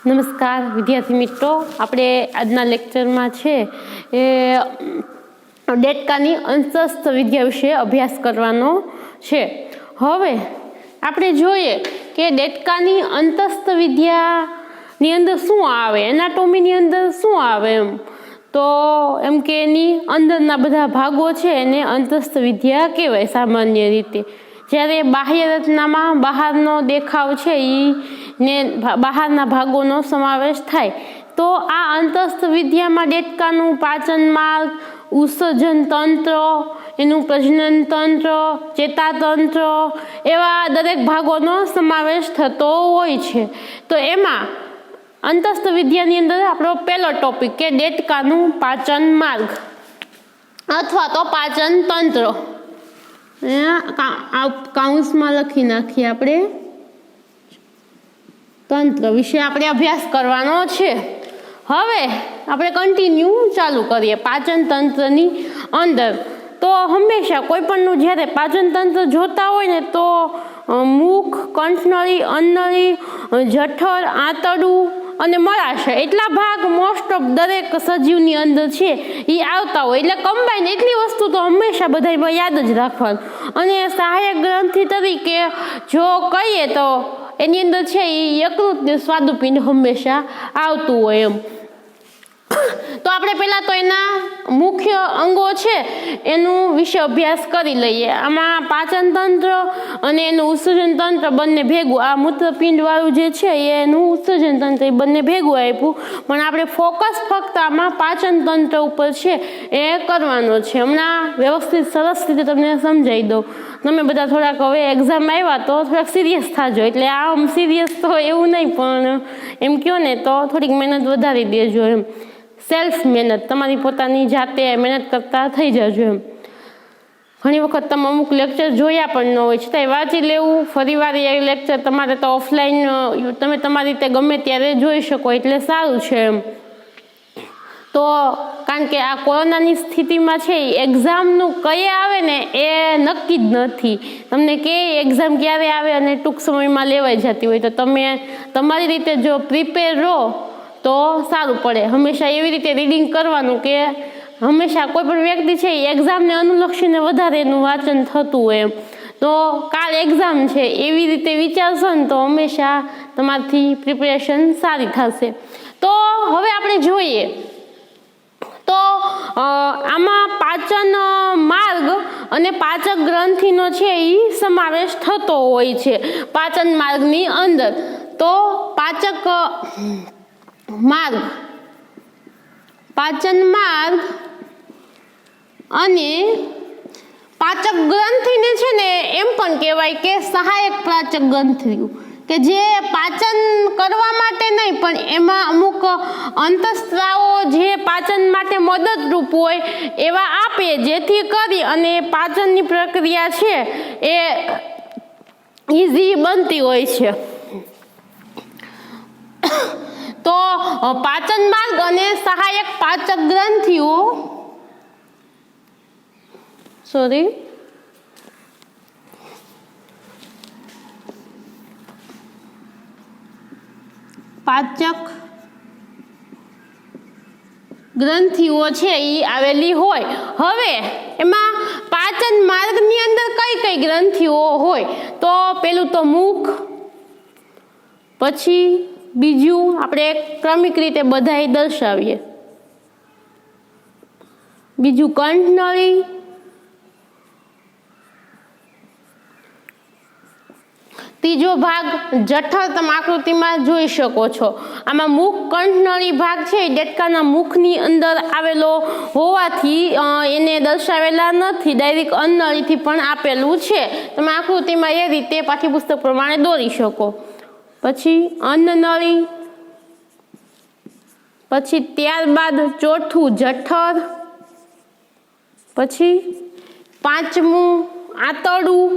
નમસ્કાર વિદ્યાર્થી મિત્રો, આપણે આજના લેક્ચરમાં છે એ ડેટકાની અંતસ્થ વિદ્યા વિશે અભ્યાસ કરવાનો છે. હવે આપણે જોઈએ કે ડેટકાની અંતસ્થ વિદ્યાની અંદર શું આવે, એનાટોમીની અંદર શું આવે તો એમ કે એની અંદરના બધા ભાગો છે એને અંતસ્થ વિદ્યા કહેવાય. સામાન્ય રીતે જ્યારે બાહ્ય રચનામાં બહારનો દેખાવ છે ને બહારના ભાગોનો સમાવેશ થાય તો આ અંતસ્થ વિદ્યામાં ડેટકાનું પાચન માર્ગ, ઉત્સર્જન તંત્ર, એનું પ્રજનન તંત્ર, ચેતાતંત્ર એવા દરેક ભાગોનો સમાવેશ થતો હોય છે. તો એમાં અંતસ્થ વિદ્યાની અંદર આપણો પહેલો ટોપિક કે ડેટકાનું પાચન માર્ગ અથવા તો પાચન તંત્ર. કાઉન્સમાં લખી નાખીએ, આપણે તંત્ર વિશે આપણે અભ્યાસ કરવાનો છે. હવે આપણે કન્ટિન્યુ ચાલુ કરીએ પાચન તંત્રની અંદર. તો હંમેશા કોઈ પણનું જ્યારે પાચન તંત્ર જોતા હોય ને તો મુખ, કંઠનળી, અન્નળી, જઠર, આંતરડું અને મળાશય એટલા ભાગ મોસ્ટ ઓફ દરેક સજીવની અંદર છે એ આવતા હોય. એટલે કમ્બાઈન એટલી વસ્તુ તો હંમેશા બધામાં યાદ જ રાખવાનું. અને સહાયક ગ્રંથિ તરીકે જો કહીએ તો એની અંદર છે એ યકૃત ને સ્વાદુપિંડ હંમેશા આવતું હોય એમ. તો આપણે પહેલાં તો એના મુખ્ય અંગો છે એનું વિશે અભ્યાસ કરી લઈએ. આમાં પાચન તંત્ર અને એનું ઉત્સર્જન તંત્ર બંને ભેગું, આ મૂત્રપિંડવાળું જે છે એનું ઉત્સર્જન તંત્ર એ બંને ભેગું આપ્યું, પણ આપણે ફોકસ ફક્ત આમાં પાચન તંત્ર ઉપર છે એ કરવાનો છે. હમણાં વ્યવસ્થિત સરસ રીતે તમને સમજાવી દઉં. તમે બધા થોડાક હવે એક્ઝામ આવ્યા તો થોડાક સિરિયસ થાજો. એટલે આમ સિરિયસ તો એવું નહીં, પણ એમ કહો ને તો થોડીક મહેનત વધારી દેજો એમ. સેલ્ફ મહેનત, તમારી પોતાની જાતે મહેનત કરતા થઈ જજો એમ. ઘણી વખત તમે અમુક લેક્ચર જોયા પણ ન હોય છતાંય વાંચી લેવું. ફરીવાર એ લેક્ચર તમારે તો ઓફલાઈન તમે તમારી રીતે ગમે ત્યારે જોઈ શકો એટલે સારું છે એમ. તો કારણ કે આ કોરોનાની સ્થિતિમાં છે એક્ઝામનું કઈ આવે ને એ નક્કી જ નથી. તમને કે એક્ઝામ ક્યારે આવે અને ટૂંક સમયમાં લેવાઈ જતી હોય, તો તમે તમારી રીતે જો પ્રિપેર રહો તો સારું પડે. હંમેશા એવી રીતે રીડિંગ કરવાનું કે હંમેશા કોઈ પણ વ્યક્તિ છે એ એક્ઝામને અનુલક્ષીને વધારે એનું વાંચન થતું હોય એમ. તો કાલ એક્ઝામ છે એવી રીતે વિચારશો ને તો હંમેશા તમારાથી પ્રિપેરેશન સારી થશે. તો હવે આપણે જોઈએ તો આમાં પાચન માર્ગ અને પાચક ગ્રંથિનો છે એ સમાવેશ થતો હોય છે પાચન માર્ગની અંદર. તો પાચક માર્ગ, પાચન માર્ગ અને પાચક ગ્રંથિને છે ને એમ પણ કહેવાય કે સહાયક પાચક ગ્રંથિઓ, કે જે પાચન કરવા માટે નહીં પણ એમાં અમુક અંતઃસ્ત્રાવો જે પાચન માટે મદદરૂપ હોય એવા આપે, જેથી કરી અને પાચનની પ્રક્રિયા છે એ ઈઝી બનતી હોય છે. તો પાચન માર્ગ અને સહાયક પાચક ગ્રંથિઓ પાચક ગ્રંથિઓ છે એ આવેલી હોય. હવે એમાં પાચન માર્ગની અંદર કઈ કઈ ગ્રંથિઓ હોય તો પેલું તો મુખ, પછી બીજું આપણે ક્રમિક રીતે બધાય દર્શાવીએ, બીજું કંઠનળી, ત્રીજો ભાગ જઠર તમે આકૃતિમાં જોઈ શકો છો. આમાં મુખ કંઠનળી ભાગ છે ડેટકાના મુખની અંદર આવેલો હોવાથી એને દર્શાવેલા નથી, ડાયરેક્ટ અન્નળીથી પણ આપેલું છે. તમે આકૃતિમાં એ રીતે પાઠ્યપુસ્તક પ્રમાણે દોરી શકો. પછી અન્નનળી, પછી ત્યારબાદ ચોથું જઠર, પછી પાંચમું આંતરડું.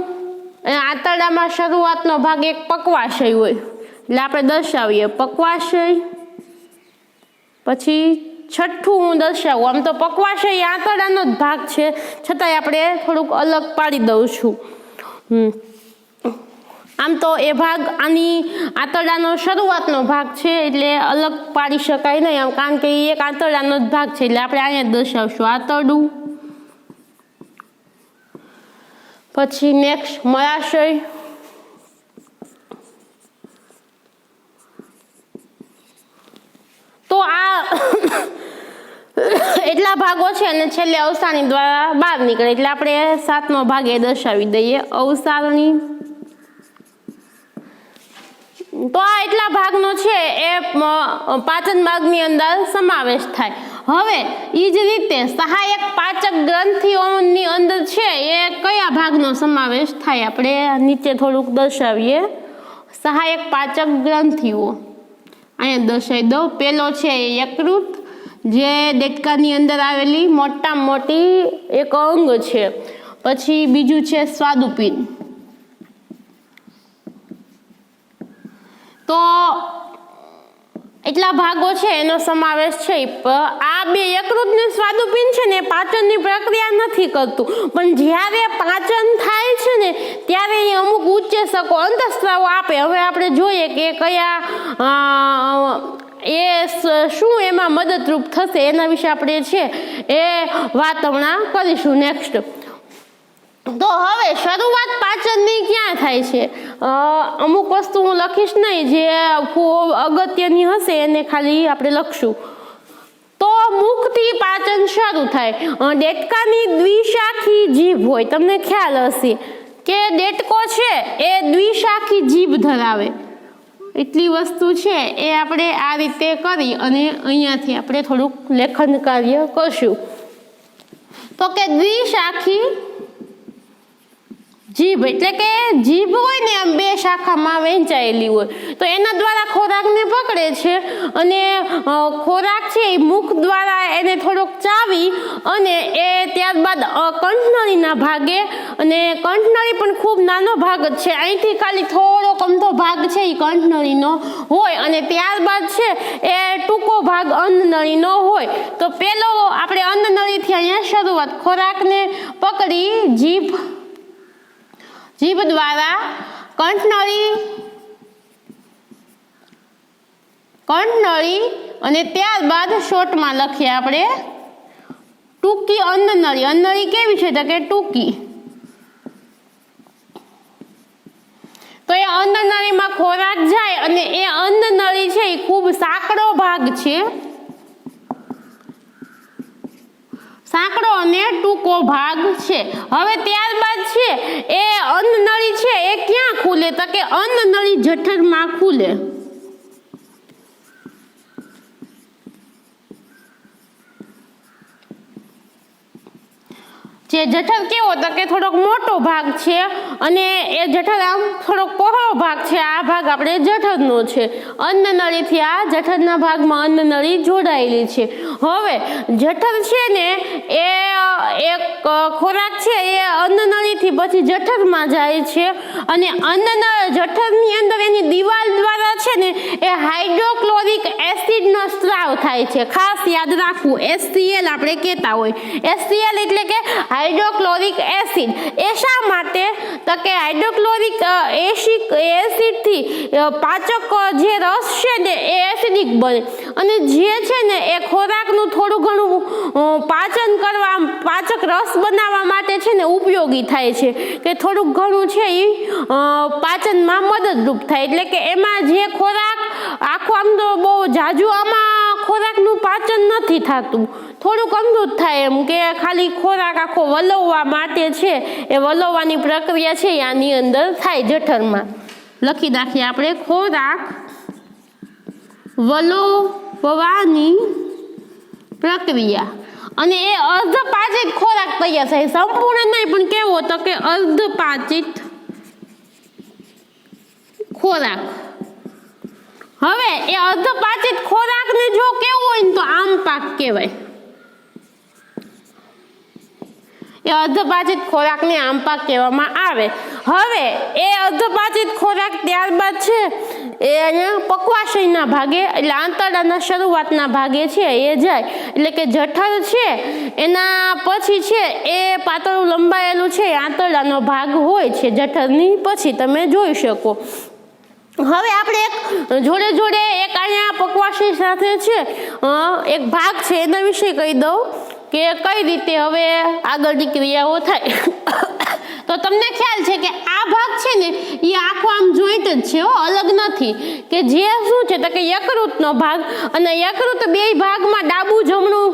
આંતરડામાં શરૂઆતનો ભાગ એક પક્વાશય હોય એટલે આપણે દર્શાવીએ પક્વાશય. પછી છઠ્ઠું હું દર્શાવું. આમ તો પક્વાશય આંતરડાનો જ ભાગ છે, છતાંય આપણે થોડુંક અલગ પાડી દઉં છું. આમ તો એ ભાગ આની આંતરડાનો શરૂઆતનો ભાગ છે એટલે અલગ પાડી શકાય નહીં આમ, કારણ કે એ એક આંતરડાનો જ ભાગ છે એટલે આપણે અહીંયા દર્શાવશું આંતરડું. પછી નેક્સ્ટ મળાશય. તો આ એટલા ભાગો છે અને છેલ્લે અવસાની દ્વારા બહાર નીકળે એટલે આપણે 7મો ભાગ એ દર્શાવી દઈએ અવસારણી. તો આ એટલા ભાગનો છે એ પાચન માર્ગની અંદર સમાવેશ થાય. હવે એ જ રીતે સહાયક પાચક ગ્રંથિઓની અંદર છે એ કયા ભાગનો સમાવેશ થાય આપણે નીચે થોડુંક દર્શાવીએ. સહાયક પાચક ગ્રંથિઓ અહીંયા દર્શાવી દઉં. પેલો છે એ યકૃત, જે દેડકાની અંદર આવેલી મોટામાં મોટી એક અંગ છે. પછી બીજું છે સ્વાદુપિંડ. તો એટલા ભાગો છે એનો સમાવેશ છે. આ બે યકૃત ને સ્વાદુપિંડ છે ને પાચનની પ્રક્રિયા નથી કરતું, પણ જ્યારે પાચન થાય છે ને ત્યારે એ અમુક ઉચ્ચેસકો અંતઃસ્રાવો આપે. હવે આપણે જોઈએ કે કયા એ શું એમાં મદદરૂપ થશે એના વિશે આપણે છે એ વાત હમણાં કરીશું નેક્સ્ટ. તો હવે શરૂઆત પાચનની ક્યાં થાય છે? અમુક વસ્તુ હું લખીશ નહીં, જે ખૂબ અગત્યની હશે એને ખાલી આપણે લખશું. તો મુખથી પાચન શરૂ થાય. દેડકાની દ્વિશાખી જીભ હોય, તમને ખ્યાલ હશે કે દેડકો છે એ દ્વિશાખી જીભ ધરાવે. એટલી વસ્તુ છે એ આપણે આ રીતે કરી અને અહીંયાથી આપણે થોડુંક લેખન કાર્ય કરશું. તો કે દ્વિશાખી જીભ એટલે કે જીભ હોય ને આમ બે શાખામાં વહેંચાયેલી હોય, તો એના દ્વારા ખોરાકને પકડે છે અને ખોરાક છે એ મુખ દ્વારા એને થોડોક ચાવી અને એ ત્યારબાદ કંઠનળીના ભાગે, અને કંઠનળી પણ ખૂબ નાનો ભાગ જ છે, અહીંથી ખાલી થોડોક અમથો ભાગ છે એ કંઠનળીનો હોય અને ત્યારબાદ છે એ ટૂંકો ભાગ અન્નનળીનો હોય. તો પેલો આપણે અન્નનળીથી અહીંયા શરૂઆત, ખોરાકને પકડી જીભ દ્વારા કંઠનળી અને ત્યારબાદ શોર્ટમાં લખીએ આપણે ટૂંકી અન્નનળી. અન્નનળી કેવી છે તો કે ટૂંકી. તો એ અન્નનળીમાં ખોરાક જાય અને એ અન્નનળી છે એ ખૂબ સાંકડો ભાગ છે, સાંકડો અને ટૂંકો ભાગ છે. હવે ત્યારબાદ છે એ અન્નનળી છે એ ક્યાં ખુલે તો કે અન્નનળી જઠરમાં ખુલે. જે જઠર કેવો તો કે થોડોક મોટો ભાગ છે અને એ જઠર આમ થોડોક પહોળો ભાગ છે. આ ભાગ આપણે જઠરનો છે. અન્નનળીથી આ જઠરના ભાગમાં અન્નનળી જોડાયેલી છે. હવે જઠર છે ને એ એક ખોરાક છે એ અન્નનળીથી પછી જઠરમાં જાય છે અને જઠરની અંદર એની દિવાલ દ્વારા છે ને એ હાઇડ્રોક્લોરિક એસિડનો સ્ત્રાવ થાય છે. ખાસ યાદ રાખવું, HCl આપણે કહેતા હોય. HCl એટલે કે હાઇડ્રોક્લોરિક એસિડ. એ શા માટે તો કે હાઇડ્રોક્લોરિક એસિડથી પાચક જે રસ છે ને એ એસિડિક બને અને જે છે ને એ ખોરાકનું થોડું ઘણું પાચક રસ બનાવવા માટે છે ને ઉપયોગી થાય છે, કે થોડુંક ઘણું છે એ પાચનમાં મદદરૂપ થાય. એટલે કે એમાં જે ખોરાક આખો આમ તો બહુ જાજુ આમાં ખોરાકનું પાચન નથી થતું, થોડુંક અમથું જ થાય, એમ કે ખાલી ખોરાક આખો વલોવવા માટે છે એ વલોવવાની પ્રક્રિયા છે આની અંદર થાય જઠરમાં. લખી નાખીએ આપણે ખોરાક વલોવવાની પ્રક્રિયા, અને એ અર્ધપાચિત ખોરાક તૈયાર થાય. સંપૂર્ણ નહીં પણ કેવો તો કે અર્ધપાચિત ખોરાક. હવે એ અર્ધપાચિત ખોરાકને જો કેવું હોય ને તો આમ પાક કહેવાય. એ અર્ધપાચિત ખોરાકને આમ પાક કહેવામાં આવે. હવે એ અર્ધપાચિત ખોરાક ભાગ, ત્યારબાદ છે એ અહીંયા પક્વાશયના ભાગે એટલે આંતરડાના શરૂઆતના ભાગે છે એ જાય, એટલે કે જઠર છે એના પછી છે એ પાતળું લંબાયેલું છે આંતરડાનો ભાગ હોય છે જઠરની પછી, તમે જોઈ શકો. હવે આપણે એક જોડે જોડે એક અહીંયા પક્વાશય સાથે છે એક ભાગ છે એના વિશે કહી દઉં કે કઈ રીતે હવે આગળની ક્રિયાઓ થાય. તો તમને ખ્યાલ છે કે આ ભાગ છે ને એ આખો આમ જોઈન્ટ જ છે, અલગ નથી. કે જે શું છે તો કે યકૃતનો ભાગ, અને યકૃત બે ભાગમાં ડાબું જમણું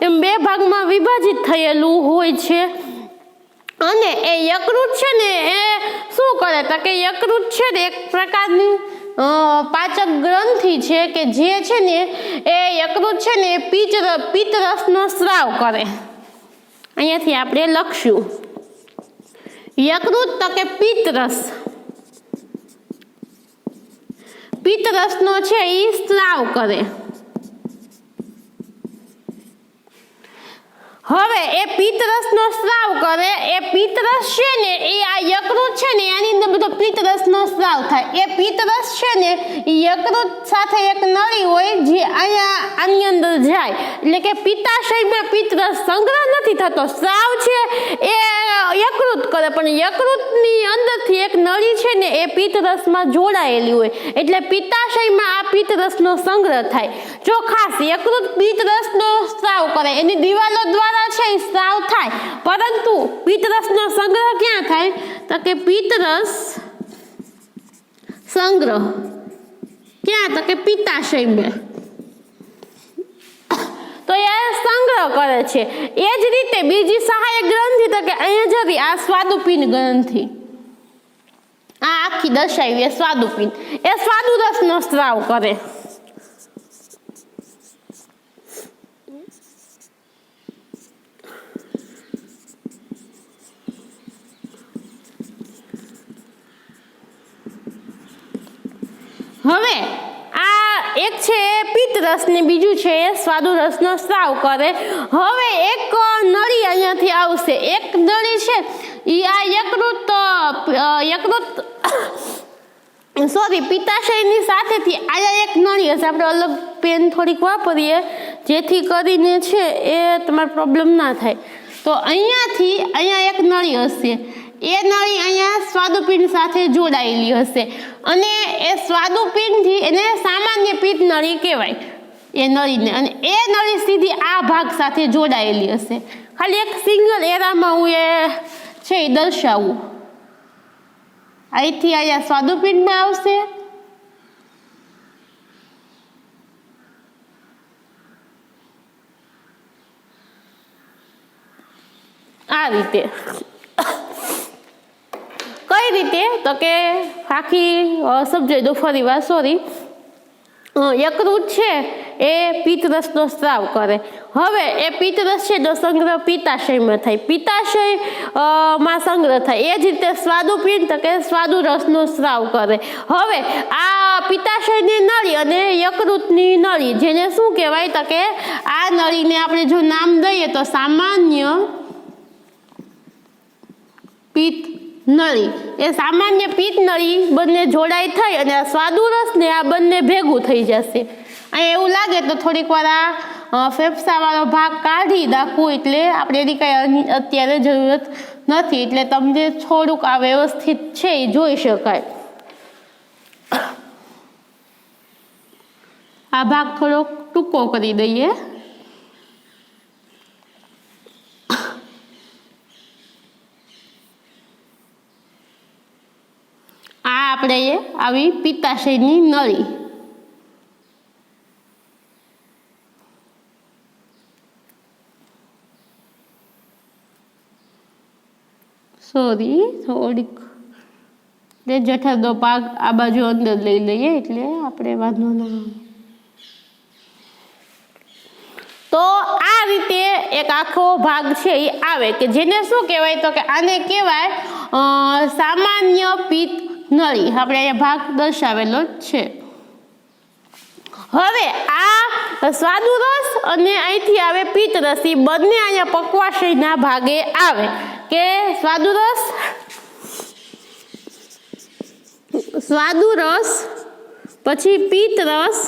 એમ બે ભાગમાં વિભાજિત થયેલું હોય છે. અને એ યકૃત છે ને એ શું કરે તો કે યકૃત છે ને એક પ્રકારની પાચક ગ્રંથિ છે કે જે છે ને એ યકૃત છે ને પિત્તરસનો સ્રાવ કરે. અહીંયાથી આપણે લખશું યકૃત તો કે પિત્તરસનો છે એ સ્રાવ કરે. હવે એ પિત્તરસનો સ્રાવ કરે, એ પિત્તરસ છે ને એ આ યકૃત છે ને આની અંદર બધો પિત્તરસનો સ્રાવ થાય. એ પિત્તરસ છે ને એ યકૃત સાથે એક નળી હોય જે અહીંયા આની અંદર જાય, એટલે કે પિત્તાશયમાં પિત્તરસ સંગ્રહ નથી થતો, સ્રાવ છે એ યકૃત કરે, પણ યકૃતની અંદરથી એક નળી છે ને એ પિત્તરસમાં જોડાયેલી હોય, એટલે પિત્તાશયમાં આ પિત્તરસનો સંગ્રહ થાય. જો ખાસ યકૃત પિત્તરસનો સ્રાવ કરે, એની દિવાલો દ્વારા છે એ સ્રાવ થાય, પરંતુ પિત્તરસનો સંગ્રહ ક્યાં થાય તો કે પિત્તરસ સંગ્રહ ક્યાં તો કે પિત્તાશયમાં, તો એ સંગ્રહ કરે છે. એ જ રીતે બીજી સહાયક ગ્રંથિ તો કે અહીંયા જતી આ સ્વાદુપિંડ ગ્રંથિ, આ આખી દર્શાવી સ્વાદુપિંડ, એ સ્વાદુરસનો સ્રાવ કરે. હવે આ એક છે પિત્તરસ ને બીજું છે એ સ્વાદુરસનો સ્રાવ કરે. હવે એક નળી અહીંયાથી આવશે, એક નળી છે એ આ પિત્તાશયની સાથેથી અહીંયા એક નળી હશે. આપણે અલગ પેન થોડીક વાપરીએ જેથી કરીને છે એ તમારે પ્રોબ્લેમ ના થાય. તો અહીંયાથી અહીંયા એક નળી હશે, એ નળી અહીંયા સ્વાદુપિંડ સાથે જોડાયેલી હશે, અને એ સ્વાદુપિંડથી એને સામાન્ય પિત્ત નળી કહેવાય એ નળીને, અને એ નળી સીધી આ ભાગ સાથે જોડાયેલી હશે. ખાલી એક સિંગલ એરામાં હું એ છે એ દર્શાવું. અહીંથી અહીંયા સ્વાદુપિંડમાં આવશે, આ રીતે. કઈ રીતે તો કે આખી સમજાઈ દો ફરી વાર, સોરી. યકૃત છે એ પિત્તરસનો સ્રાવ કરે. હવે એ પિત્તરસ છે તો સંગ્રહ પિત્તાશયમાં થાય, પિત્તાશયમાં સંગ્રહ થાય. એ જ રીતે સ્વાદુપિંડ તો કે સ્વાદુરસનો સ્રાવ કરે. હવે આ પિત્તાશયની નળી અને યકૃતની નળી જેને શું કહેવાય તો કે આ નળીને આપણે જો નામ દઈએ તો સામાન્ય પિત્ત નળી. એ સામાન્ય પિત્ત નળી બંને જોડાઈ થઈ અને આ સ્વાદુરસ ને આ બંને ભેગું થઈ જશે. અહીં એવું લાગે તો થોડીક વાર આ ફેફસાવાળો ભાગ કાઢી નાખવું, એટલે આપણે એની કાંઈ અત્યારે જરૂરત નથી, એટલે તમને થોડુંક આ વ્યવસ્થિત છે એ જોઈ શકાય. આ ભાગ થોડોક ટૂંકો કરી દઈએ. આ આપણે આવી પિત્તાશયની નળી. સોરી, થોડીક જઠરનો ભાગ આ બાજુ અંદર લઈ લઈએ એટલે આપણે વાંધો ન આવે. તો આ રીતે એક આખો ભાગ છે એ આવે કે જેને શું કહેવાય તો કે આને કહેવાય સામાન્ય પિત્ત નળી. આપણે અહીંયા ભાગ દર્શાવેલો છે. હવે આ સ્વાદુરસ અને અહીંથી આવે પિત્તરસ, એ બંને અહીંયા પક્વાશયના ભાગે આવે કે સ્વાદુ રસ, પછી પિત્ત રસ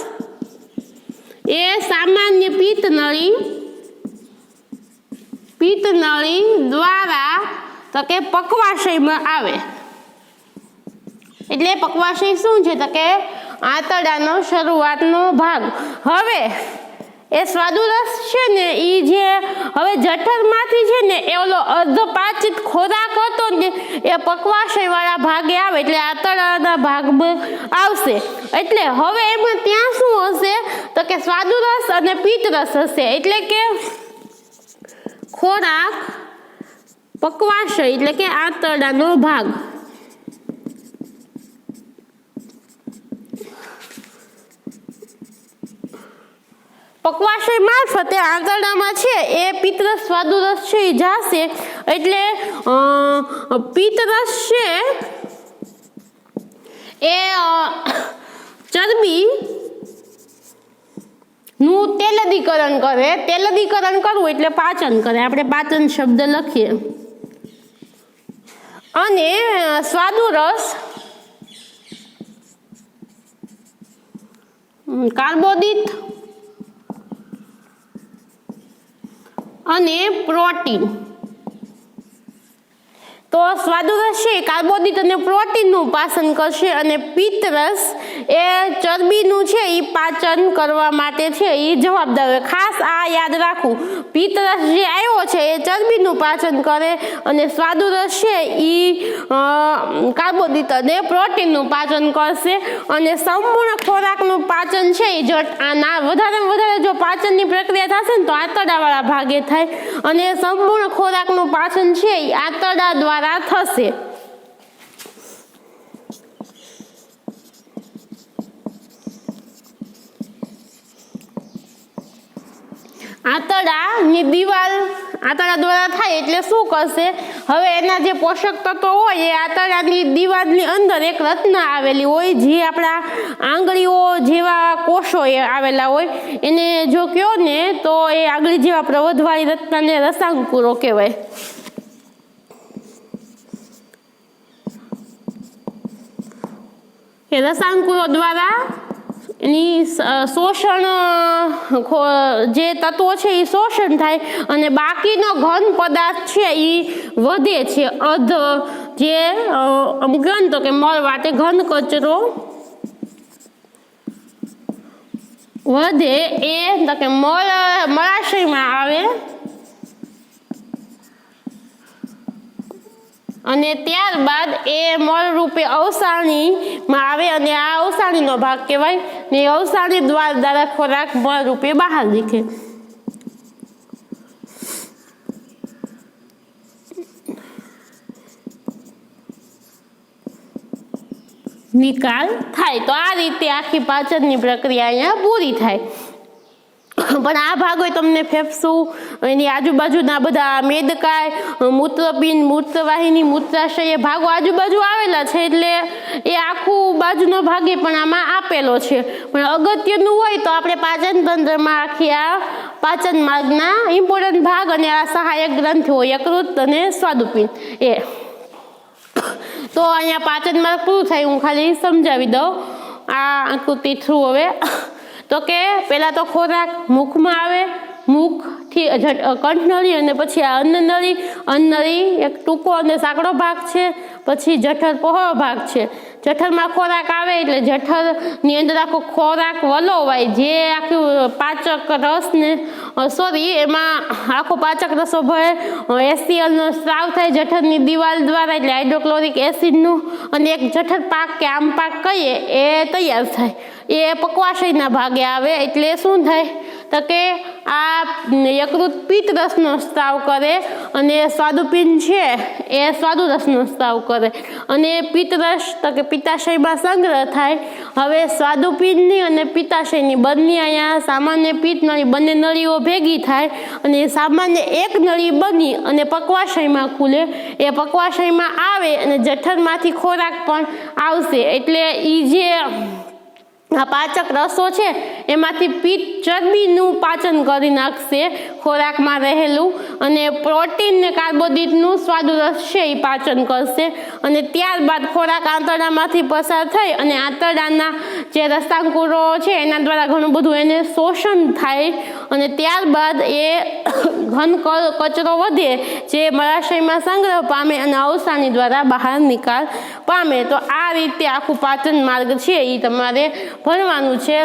એ સામાન્ય પિત્તનળી દ્વારા તો કે પક્વાશયમાં આવે। એટલે પક્વાશય શું છે તો કે આંતરડાનો શરૂઆતનો ભાગ। હવે એ સ્વાદુરસ છે ને એ જે હવે જઠરમાંથી છે ને એ ઓલો અર્ધપાચિત ખોરાક હતો ને એ પક્વાશયવાળા ભાગે આવે, એટલે આંતરડાના ભાગમાં આવશે। એટલે હવે એમાં ત્યાં શું હશે તો કે સ્વાદુરસ અને પિત્તરસ હશે। એટલે કે ખોરાક પક્વાશય એટલે કે આંતરડાનો ભાગ। પક્વાશય મારફતે આંતરડામાં છે એ પિત્તરસ સ્વાદુરસ છે એ જશે। એટલે પિત્તરસ છે એ ચરબી નું તેલદીકરણ કરે। તેલદીકરણ કરવું એટલે પાચન કરે। આપણે પાચન શબ્દ લખીએ। અને સ્વાદુરસ કાર્બોદિત અને પ્રોટીન। તો સ્વાદુરસ છે કાર્બોદિત અને પ્રોટીનનું પાચન કરશે અને પિત્તરસ એ ચરબીનું છે એ પાચન કરવા માટે છે એ જવાબદાર હોય। ખાસ આ યાદ રાખવું, પિત્તરસ જે આવ્યો છે એ ચરબીનું પાચન કરે અને સ્વાદુરસ છે એ કાર્બોદિત અને પ્રોટીનનું પાચન કરશે। અને સંપૂર્ણ ખોરાકનું પાચન છે એ આના વધારેમાં વધારે જો પાચનની પ્રક્રિયા થશે ને તો આંતરડાવાળા ભાગે થાય અને સંપૂર્ણ ખોરાકનું પાચન છે એ આંતરડા દ્વારા થશે। આંતરડાની દિવાલ આંતરડા દ્વારા થાય એટલે શું કરશે, હવે એના જે પોષક તત્વો હોય એ આંતરડાની દિવાલની અંદર એક રચના આવેલી હોય, જે આપણા આંગળીઓ જેવા કોષો એ આવેલા હોય, એને જો કહો ને તો એ આંગળી જેવા પ્રવધવાળી રચનાને રસાંકુરો કહેવાય। એ રસાંકુરો દ્વારા એની શોષણ જે તત્વો છે એ શોષણ થાય અને બાકીનો ઘન પદાર્થ છે એ વધે છે। જે ઘન તો કે મળ વાટે ઘન કચરો વધે એ તો કે મળાશયમાં આવે અને ત્યારબાદ એ મળ રૂપે અવસાણીમાં આવે અને આ અવસાણીનો ભાગ કહેવાય ને અવસાણી દ્વારા ખોરાક મળ રૂપે બહાર નીકળે। નિકાલ થાય। તો આ રીતે આખી પાચનની પ્રક્રિયા અહીંયા પૂરી થાય। પણ આ ભાગ હોય તમને ફેફસું, એની આજુબાજુના બધા મેદકાય, મૂત્રપિંડ, મૂત્રવાહિની, મૂત્રાશય એ ભાગો આજુબાજુ આવેલા છે, એટલે એ આખું બાજુનો ભાગે પણ આમાં આપેલો છે। પણ અગત્યનું હોય તો આપણે પાચન તંત્રમાં આખી આ પાચન માર્ગના ઇમ્પોર્ટન્ટ ભાગ અને આ સહાયક ગ્રંથિઓ યકૃત અને સ્વાદુપિંડ એ। તો અહીંયા પાચન માર્ગ પૂરું થાય, હું ખાલી સમજાવી દઉં આ આકૃતિ થ્રુ। હવે તો કે પહેલા તો ખોરાક મુખમાં આવે, મુખથી કંઠનળી અને પછી આ અન્નનળી। અન્નનળી એક ટૂંકો અને સાંકડો ભાગ છે, પછી જઠર પહોળો ભાગ છે। જઠરમાં ખોરાક આવે એટલે જઠરની અંદર આખો ખોરાક વલોવાય, જે આખું પાચક રસને એમાં આખો પાચક રસો ભળે, HClનો સ્ત્રાવ થાય જઠરની દિવાલ દ્વારા, એટલે હાઇડ્રોક્લોરિક એસિડનું, અને એક જઠર પાક કે આમ પાક કહીએ એ તૈયાર થાય। એ પક્વાશયના ભાગે આવે એટલે શું થાય તો કે આ યકૃત પિત્ત રસનો સ્ત્રાવ કરે અને સ્વાદુપિંડ છે એ સ્વાદુરસનો સ્ત્રાવ કરે અને પિત્ત રસ તો કે પિત્તાશયમાં સંગ્રહ થાય। હવે સ્વાદુપિંડની અને પિત્તાશયની બંને અહીંયા સામાન્ય પિત્ત નળી બંને નળીઓ ભેગી થાય અને સામાન્ય એક નળી બની અને પક્વાશયમાં ખુલે। એ પક્વાશયમાં આવે અને જઠરમાંથી ખોરાક પણ આવશે, એટલે એ જે આ પાચક રસો છે એમાંથી પિત્ત ચરબીનું પાચન કરી નાખશે ખોરાકમાં રહેલું અને પ્રોટીન ને કાર્બોદિતનું સ્વાદુરસ છે એ પાચન કરશે અને ત્યારબાદ ખોરાક આંતરડામાંથી પસાર થઈ અને આંતરડાના જે રસાંકુરો છે એના દ્વારા ઘણું બધું એને શોષણ થાય અને ત્યારબાદ એ ઘન કચરો વધે જે મળાશયમાં સંગ્રહ પામે અને અવસાની દ્વારા બહાર નિકાલ પામે. તો આ રીતે આખું પાચન માર્ગ છે એ તમારે ભણવાનું છે.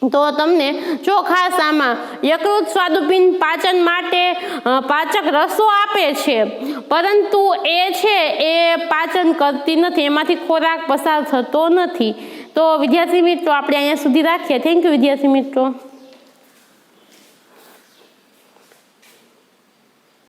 તો તમને જો ખાસ આમાં યકૃત સ્વાદુપિંડ પાચન માટે પાચક રસો આપે છે પરંતુ એ છે એ પાચન કરતી નથી, એમાંથી ખોરાક પસાર થતો નથી. તો વિદ્યાર્થી મિત્રો આપણે અહીંયા સુધી રાખીએ. થેન્ક યુ વિદ્યાર્થી મિત્રો.